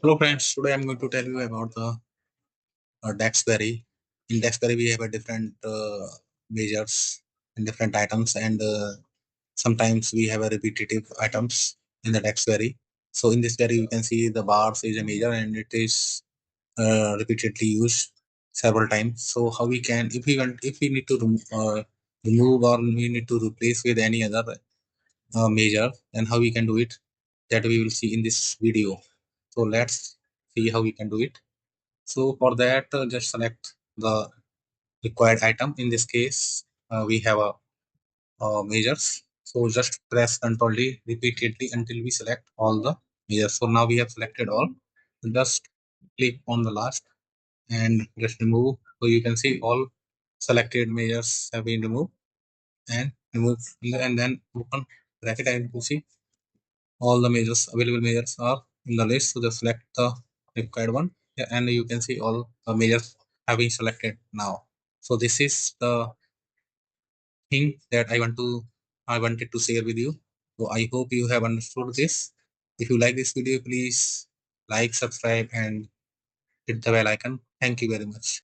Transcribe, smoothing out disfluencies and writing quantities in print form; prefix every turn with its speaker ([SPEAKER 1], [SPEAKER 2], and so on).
[SPEAKER 1] Hello friends, today I'm going to tell you about the DAX query. In DAX query, we have a different measures and different items, and sometimes we have a repetitive items in the DAX query. So in this query, you can see the bars is a measure and it is repeatedly used several times. So how we can, if we need to remove or we need to replace with any other measure, then how we can do it, that we will see in this video. So let's see how we can do it. So for that, just select the required item. In this case, we have a measures. So just press Ctrl D repeatedly until we select all the measures. So now we have selected all. Just click on the last and just remove. So you can see all selected measures have been removed and and then open bracket, and you see all the measures, available measures are in the list. So just select the required one. Yeah, and you can see all the measures have been selected now. So this is the thing that I wanted to share with you. So I hope you have understood this. If you like this video, please like, subscribe, and hit the bell icon. Thank you very much.